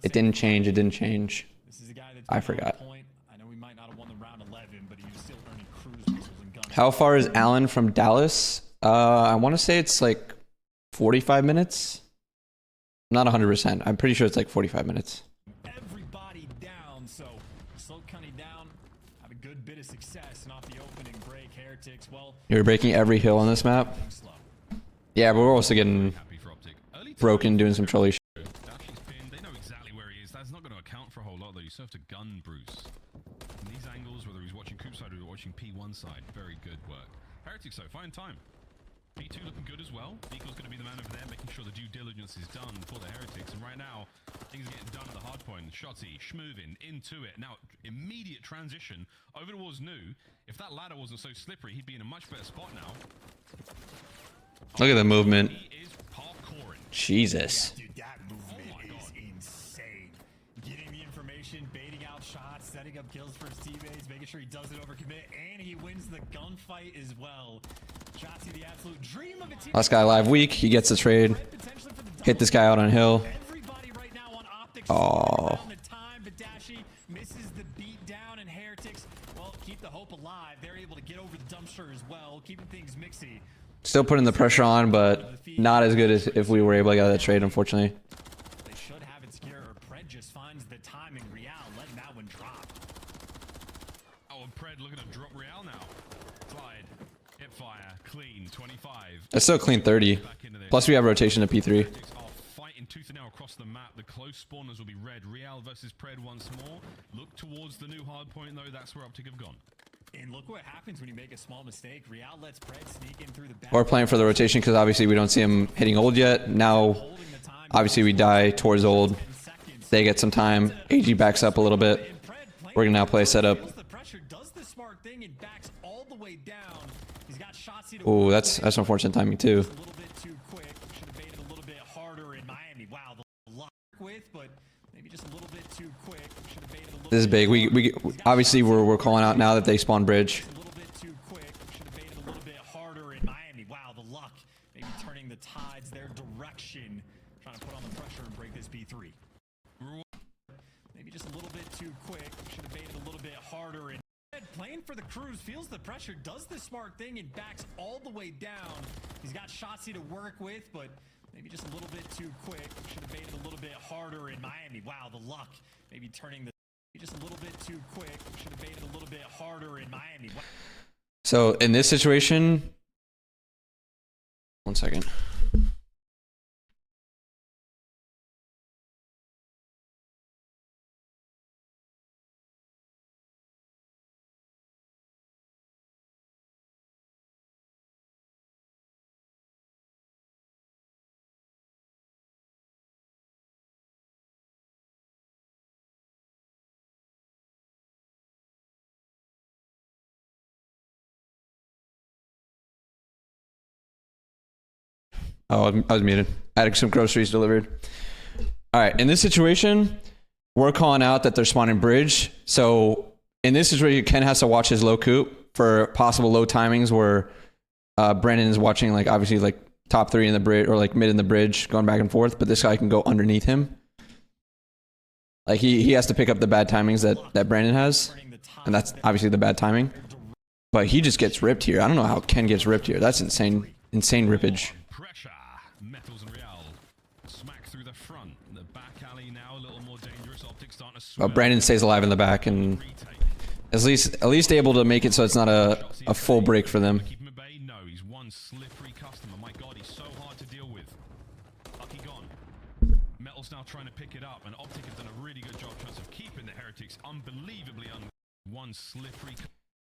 It didn't change. It didn't change. I forgot. How far is Alan from Dallas? I want to say it's like 45 minutes. Not 100%. I'm pretty sure it's like 45 minutes. Everybody down, so slow Cunny down. Have a good bit of success, not the opening break. Heretics, well, You're breaking every hill on this map. Yeah, but we're also getting broken doing some trolly shit. They know exactly where he is. That's not going to account for a whole lot, though. You still have to gun Bruce. In these angles, whether he's watching Coop side or watching P1 side, very good work. Heretics, though, fine time. P2 looking good as well. Nico's going to be the man over there, making sure the due diligence is done for the Heretics. And right now, things are getting done at the hard point. Shotty, schmoving into it. Now, immediate transition over towards New. If that ladder wasn't so slippery, he'd be in a much better spot now. Look at the movement. He is parkouring. Jesus. dude, that movement is insane. Getting the information, baiting out shots, setting up kills for his teammates, making sure he doesn't overcommit, and he wins the gunfight as well. Shotzi, the absolute dream of a team. Last guy alive weak. He gets the trade. Hit this guy out on hill. Everybody right now on optics. Oh. The time, but Dashi misses the beat down, and Heretics, well, keep the hope alive. They're able to get over the dumpster as well, keeping things mixy. Still putting the pressure on, but not as good as if we were able to get that trade, unfortunately. They should have it secure, or Pred just finds the timing. Real letting that one drop. Oh, and Pred looking to drop Real now. Slide, hip fire, clean, 25. It's still clean 30. Plus we have rotation to P3. Are fighting tooth and nail across the map. The close spawners will be red. Real versus Pred once more. Look towards the new hard point, though. That's where Optic have gone. And look what happens when you make a small mistake. Real lets Pred sneak in through the back. We're playing for the rotation because obviously we don't see him hitting old yet. Now, obviously we die towards old. They get some time. AG backs up a little bit. We're going to now play setup. Oh, that's unfortunate timing too. This is big. We obviously we're calling out now that they spawn bridge. A little bit too quick. Should have baited a little bit harder in Miami. Wow, the luck. Maybe turning the tides their direction. Trying to put on the pressure and break this B3. Maybe just a little bit too quick. Should have baited a little bit harder in. Playing for the Cruise, feels the pressure, does the smart thing, and backs all the way down. He's got Shotzi to work with, but maybe just a little bit too quick. Should have baited a little bit harder in Miami. Wow, the luck. Maybe turning the just a little bit too quick. Should have baited a little bit harder in Miami. So in this situation, 1 second. Oh, I was muted. I had some groceries delivered. All right, in this situation, we're calling out that they're spawning bridge. So in this situation, Ken has to watch his low coop for possible low timings where Brandon is watching, like, obviously, like, top 3 in the bridge or like mid in the bridge going back and forth, but this guy can go underneath him. Like, he has to pick up the bad timings that Brandon has, and that's obviously the bad timing. But he just gets ripped here. I don't know how Ken gets ripped here. That's insane rippage. Pressure. Metals and Real smack through the front. The back alley now a little more dangerous. Optics starting to swell. But Brandon stays alive in the back and at least able to make it so it's not a full break for them. Keep him at bay? No, he's one slippery customer. My God, he's so hard to deal with. Lucky gone. Metal's now trying to pick it up, and Optic has done a really good job of keeping the Heretics unbelievably one slippery.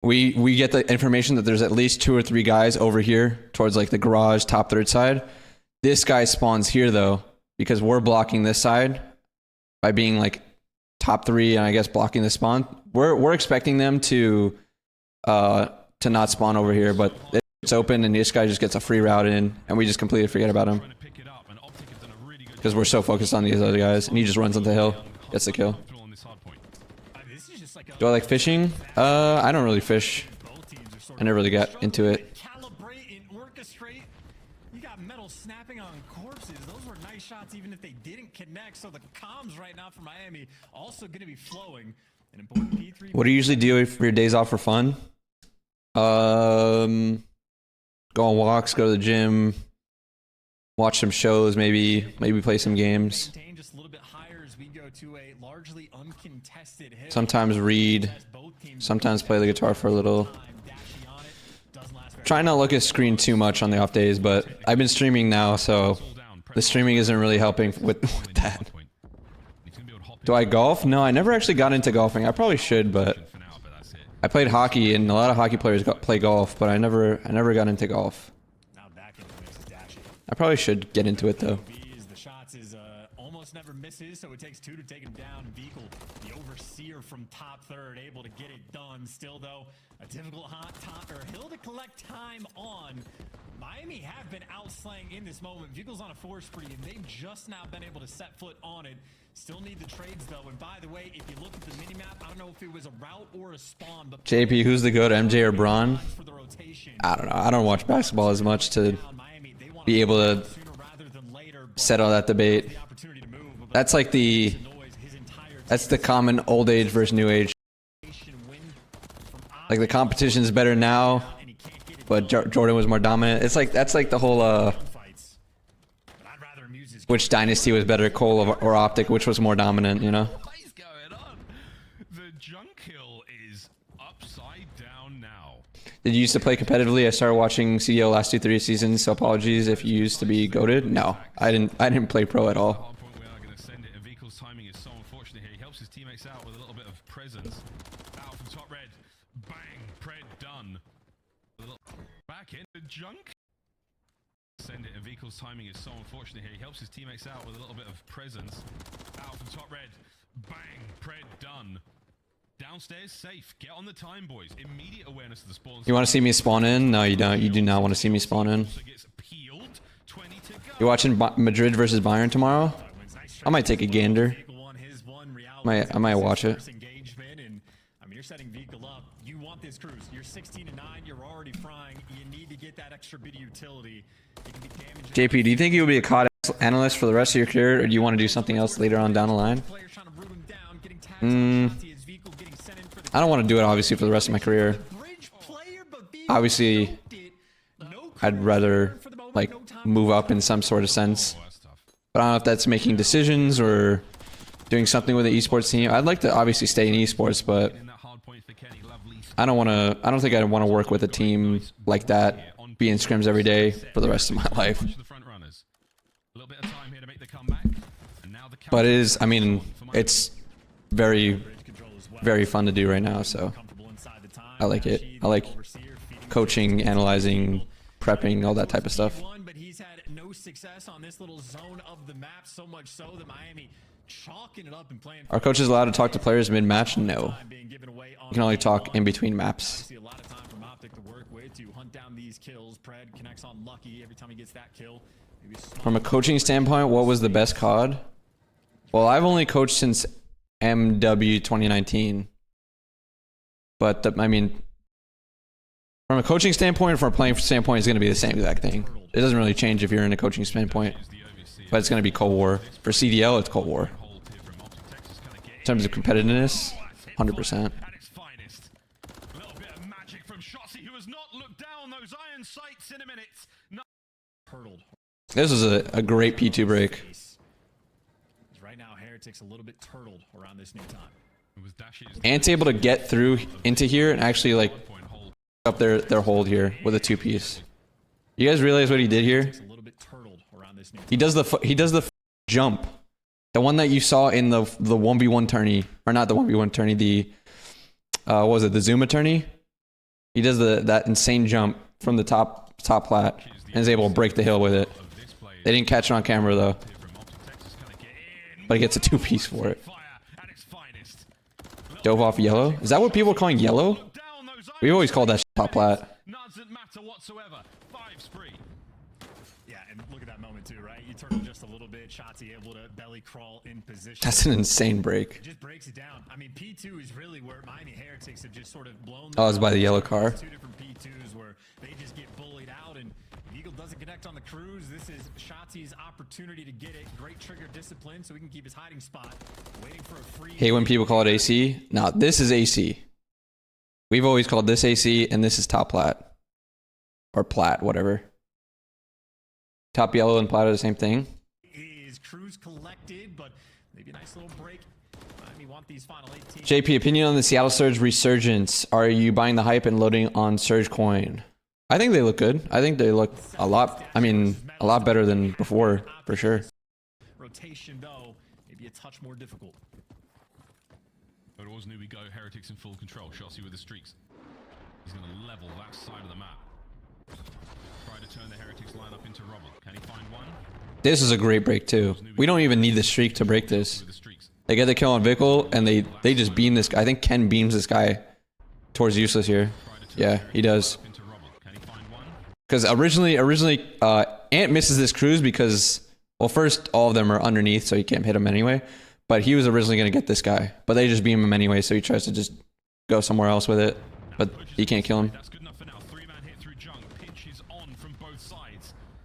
We get the information that there's at least 2 or 3 guys over here towards like the garage top 3rd side. This guy spawns here though because we're blocking this side by being like top 3 and I guess blocking the spawn. We're expecting them to not spawn over here, but it's open and this guy just gets a free route in and we just completely forget about him because we're so focused on these other guys, and he just runs on the hill, gets the kill. Do I like fishing? I don't really fish. I never really got into it. Calibrate and orchestrate. You got metal snapping on corpses. Those were nice shots even if they didn't connect. So the comms right now for Miami also going to be flowing. An important P3. What do you usually do for your days off for fun? Go on walks, go to the gym, watch some shows, maybe play some games. Just a little bit higher as we go to a largely uncontested hill. Sometimes read, sometimes play the guitar for a little. Try not to look at screen too much on the off days, but I've been streaming now, so the streaming isn't really helping with that. Do I golf? No, I never actually got into golfing. I probably should, but I played hockey, and a lot of hockey players play golf, but I never got into golf. I probably should get into it though. The shots is almost never misses, so it takes 2 to take him down. Beagle, the overseer from top third, able to get it done. Still though, a difficult hill to collect time on. Miami have been outslaying in this moment. Beagle's on a 4 spree, and they've just now been able to set foot on it. Still need the trades though, and by the way, if you look at the minimap, I don't know if it was a route or a spawn, but JP, who's the GOAT, MJ or Braun? I don't know. I don't watch basketball as much to be able to settle that debate. That's like that's the common old age versus new age. Like the competition's better now, but Jordan was more dominant. It's like that's like the whole which dynasty was better, Cole or Optic, which was more dominant, you know? What is going on? The junk hill is upside down now. Did you used to play competitively? I started watching CDL last 2-3 seasons, so apologies if you used to be goated. No, I didn't play pro at all. We are going to send it, and Vehicle's timing is so unfortunate here. He helps his teammates out with a little bit of presence. Out from top red. Bang. Pred done. Back in the junk. Send it, and Vehicle's timing is so unfortunate here. He helps his teammates out with a little bit of presence. Out from top red. Bang. Pred done. Downstairs safe. Get on the time, boys. Immediate awareness of the spawn. You want to see me spawn in? No, you don't. You do not want to see me spawn in. You watching Madrid versus Bayern tomorrow? I might take a gander. I might watch it. You're setting Vehicle up. You want this cruise. You're 16-9. You're already frying. You need to get that extra bit of utility. It can be damaging. JP, do you think you'll be a COD analyst for the rest of your career, or do you want to do something else later on down the line? I don't want to do it obviously for the rest of my career. Obviously, I'd rather like move up in some sort of sense. But I don't know if that's making decisions or doing something with the esports team. I'd like to obviously stay in esports, but I don't think I want to work with a team like that, be in scrims every day for the rest of my life. But it is, I mean, it's very, very fun to do right now, so I like it. I like coaching, analyzing, prepping, all that type of stuff. But he's had no success on this little zone of the map, so much so that Miami chalking it up and playing. Are coaches allowed to talk to players mid-match? No. You can only talk in between maps. A lot of time from Optic to work with to hunt down these kills. Pred connects on Lucky every time he gets that kill. From a coaching standpoint, what was the best COD? Well, I've only coached since MW 2019. But, I mean, from a coaching standpoint, from a playing standpoint, it's going to be the same exact thing. It doesn't really change if you're in a coaching standpoint. But it's going to be Cold War. For CDL, it's Cold War. In terms of competitiveness, 100%. This was a great P2 break. Right now, Heretics a little bit turtled around this new time. Ant's able to get through into here and actually like up their hold here with a 2-piece. You guys realize what he did here? He does the jump, the one that you saw in the 1v1 tourney, or not the 1v1 tourney, the what was it, the Zuma tourney? He does that insane jump from the top plat and is able to break the hill with it. They didn't catch it on camera though, but he gets a 2-piece for it. Dove off yellow. Is that what people are calling yellow? We've always called that top plat. Yeah, and And look at that moment too, right? You turn him just a little bit. Shotzzy able to belly crawl in position. That's an insane break. It just breaks it down. I mean, P2 is really where Miami Heretics have just sort of blown. Oh, it's by the yellow car. Two different P2s where they just get bullied out, and Eagle doesn't connect on the cruise. This is Shotzi's opportunity to get it. Great trigger discipline so he can keep his hiding spot. Waiting for a free. Hey, when people call it AC. No, this is AC. We've always called this AC, and this is top plat. Or plat, whatever. Top yellow and plat are the same thing. Is cruise collected, but maybe a nice little break. Miami want these final 18. JP, opinion on the Seattle Surge resurgence. Are you buying the hype and loading on Surge Coin? I think they look good. I think they look a lot, I mean, a lot better than before, for sure. Rotation, though, maybe a touch more difficult. But it was new we go. Heretics in full control. Shotzi with the streaks. He's going to level that side of the map. Try to turn the Heretics lineup into rubble. Can he find one? This is a great break, too. We don't even need the streak to break this. They get the kill on Vickle, and they just beam this guy. I think Ken beams this guy towards useless here. Yeah, he does. Because originally, Ant misses this cruise because, well, first, all of them are underneath, so you can't hit him anyway. But he was originally going to get this guy. But they just beam him anyway, so he tries to just go somewhere else with it. But he can't kill him.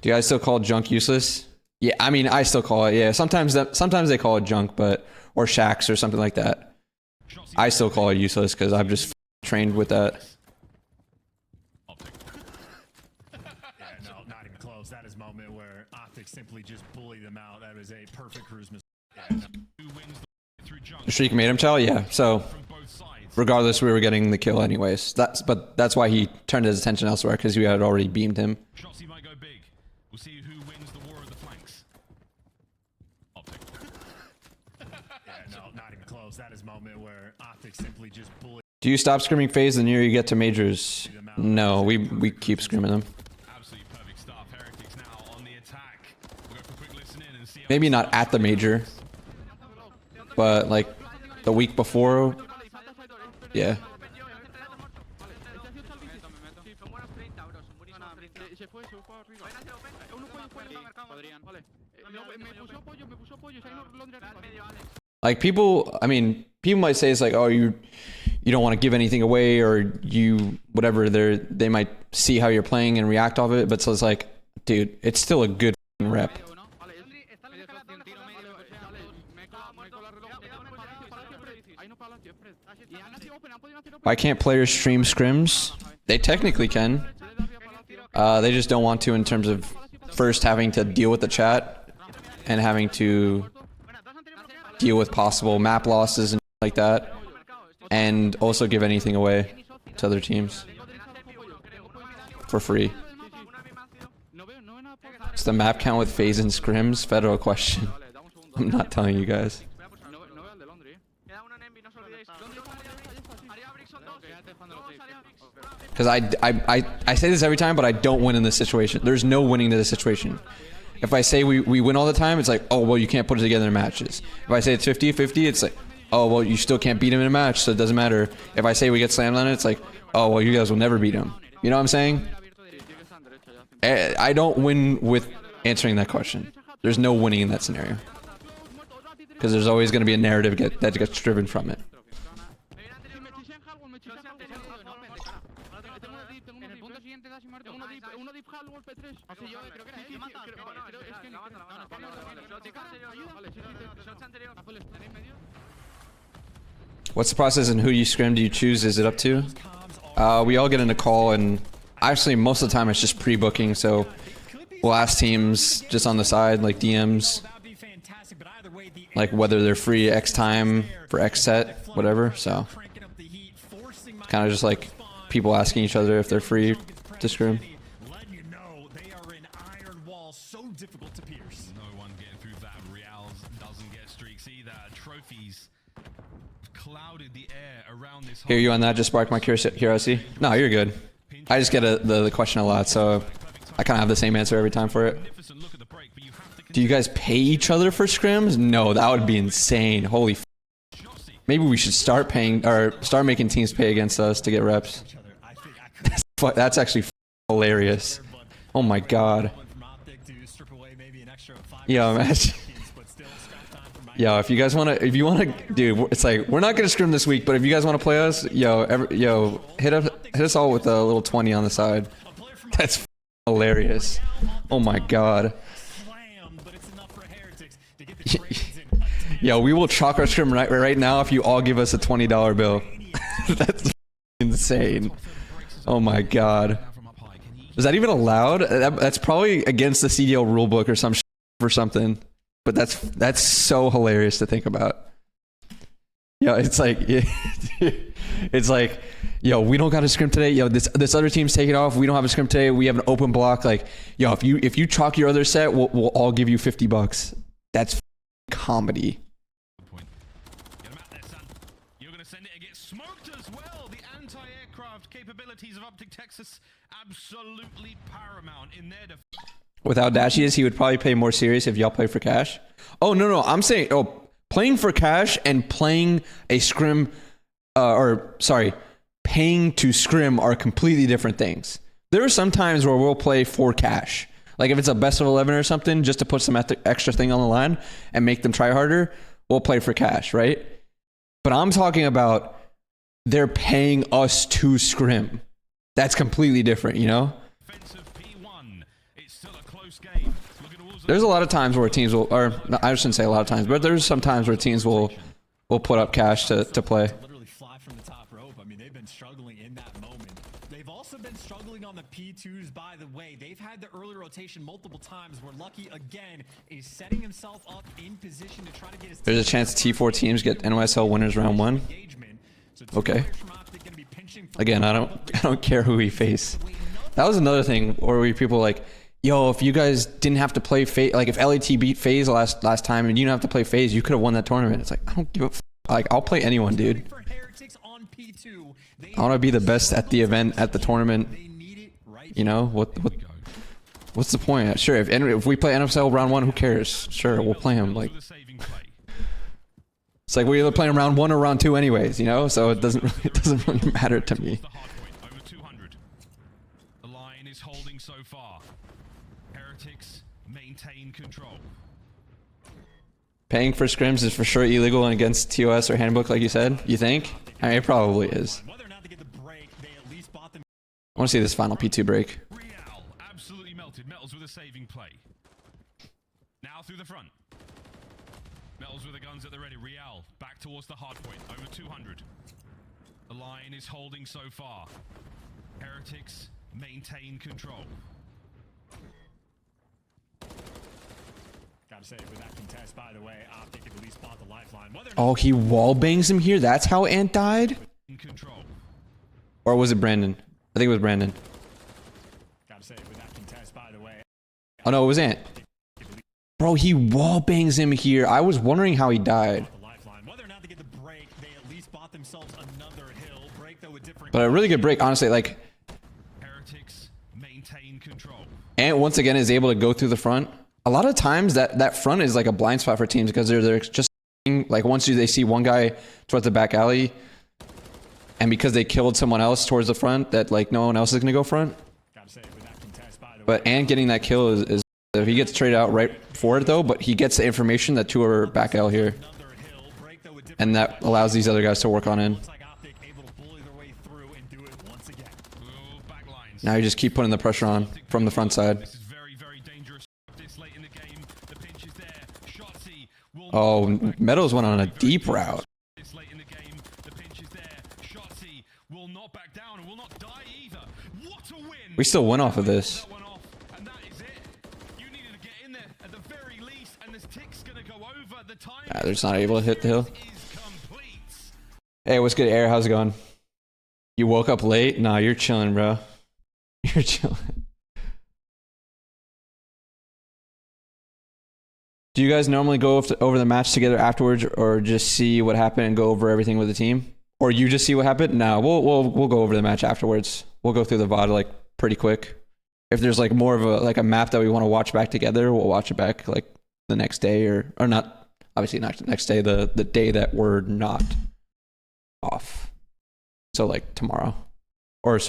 Do you guys still call junk useless? Yeah, I mean, I still call it, yeah. Sometimes they call it junk, but or shacks or something like that. I still call it useless because I've just trained with that. No, not even close. That is a moment where Optics simply just bully them out. That was a perfect cruise mistake. The streak made him tell, yeah. So regardless, we were getting the kill anyways. But that's why he turned his attention elsewhere, because we had already beamed him. Shotzi might go big. We'll see who wins the war of the flanks. No, not even close. That is a moment where Optics simply just bully. Do you stop scrimming phase the nearer you get to majors? No, we keep scrimming them. Absolutely perfect stuff. Heretics now on the attack. We'll go for a quick listen in and see. Maybe not at the major, but like the week before, yeah. Like people, I mean, people might say it's like, oh, you don't want to give anything away, or you whatever. They might see how you're playing and react off it, but so it's like, dude, it's still a good rep. Why can't players stream scrims? They technically can. They just don't want to in terms of first having to deal with the chat and having to deal with possible map losses and like that, and also give anything away to other teams for free. Is the map count with phase and scrims? Federal question. I'm not telling you guys. Because I say this every time, but I don't win in this situation. There's no winning to this situation. If I say we win all the time, it's like, oh, well, you can't put it together in matches. If I say it's 50-50, it's like, oh, well, you still can't beat him in a match, so it doesn't matter. If I say we get slammed on it, it's like, oh, well, you guys will never beat him. You know what I'm saying? I don't win with answering that question. There's no winning in that scenario. Because there's always going to be a narrative that gets driven from it. What's the process and who you scrim do you choose? Is it up to? We all get in a call, and actually most of the time it's just pre-booking, so we'll ask teams just on the side, like DMs, like whether they're free X time for X set, whatever. So kind of just like people asking each other if they're free to scrim. No one getting through that. Reals doesn't get streaks either. Trophies clouded the air around this. Hear you on that? Just sparked my curiosity. No, you're good. I just get the question a lot, so I kind of have the same answer every time for it. Do you guys pay each other for scrims? No, that would be insane. Holy f. Maybe we should start paying, or start making teams pay against us to get reps. That's actually hilarious. Oh my god. Yo, imagine. Yo, if you guys want to, dude, it's like, we're not going to scrim this week, but if you guys want to play us, yo, hit us all with a little 20 on the side. That's hilarious. Oh my God. Yo, we will chalk our scrim right now if you all give us a $20 bill. That's insane. Oh my God. Is that even allowed? That's probably against the CDL rulebook or some shit or something. But that's so hilarious to think about. Yo, it's like, it's like, yo, we don't got a scrim today. Yo, this other team's taking off. We don't have a scrim today. We have an open block. Like, yo, if you chalk your other set, we'll all give you $50. That's comedy. Get him out there, son. You're gonna send it and get smoked as well. The anti-aircraft capabilities of Optic Texas absolutely paramount in their defense. With how dashy is, he would probably play more serious if y'all play for cash. Oh, no. I'm saying, playing for cash and playing a scrim, paying to scrim are completely different things. There are some times where we'll play for cash. Like if it's a best of 11 or something, just to put some extra thing on the line and make them try harder, we'll play for cash, right? But I'm talking about they're paying us to scrim. That's completely different, you know? There's a lot of times where teams will, or no, I shouldn't say a lot of times, but there's some times where teams will put up cash to play. Literally fly from the top rope. I mean, they've been struggling in that moment. They've also been struggling on the P2s, by the way. They've had the early rotation multiple times where Lucky, again, is setting himself up in position to try to get his... There's a chance T4 teams get NYSL winners round 1. Okay. Again, I don't care who we face. That was another thing where people like, yo, if you guys didn't have to play FaZe, like if LAT beat FaZe last time and you didn't have to play FaZe, you could have won that tournament. It's like, I don't give a f. Like, I'll play anyone, dude. I want to be the best at the event, at the tournament. You know, what's the point? Sure, if we play NFL round 1, who cares? Sure, we'll play him. Like, it's like we're either playing round 1 or round 2 anyways, you know? So it doesn't really matter to me. The line is holding so far. Heretics maintain control. Paying for scrims is for sure illegal and against TOS or handbook, like you said. You think? I mean, it probably is. I want to see this final P2 break. Real absolutely melted. Metals with a saving play. Now through the front. Metals with the guns at the ready. Real back towards the hard point. Over 200. The line is holding so far. Heretics maintain control. Gotta say, with that contest, by the way, Optic at least bought the lifeline. Oh, he wall bangs him here? That's how Ant died? In control. Or was it Brandon? I think it was Brandon. Gotta say, with that contest, by the way. Oh no, it was Ant. Bro, he wall bangs him here. I was wondering how he died. But a really good break, honestly. Like, Heretics maintain control. Ant once again is able to go through the front. A lot of times that front is like a blind spot for teams because they're just like once they see one guy towards the back alley, and because they killed someone else towards the front, that like no one else is gonna go front. But Ant getting that kill is if he gets traded out right for it though, but he gets the information that two are back L here, and that allows these other guys to work on in. Now you just keep putting the pressure on from the front side. Oh, Meadows went on a deep route. We still went off of this. They're just not able to hit the hill. Hey, what's good, Air? How's it going? You woke up late? Nah, you're chilling, bro. You're chilling. Do you guys normally go over the match together afterwards, or just see what happened and go over everything with the team? Or you just see what happened? No, we'll go over the match afterwards. We'll go through the VOD like pretty quick. If there's like more of a map that we want to watch back together, we'll watch it back like the next day or not. Obviously not the next day, the day that we're not off. So like tomorrow or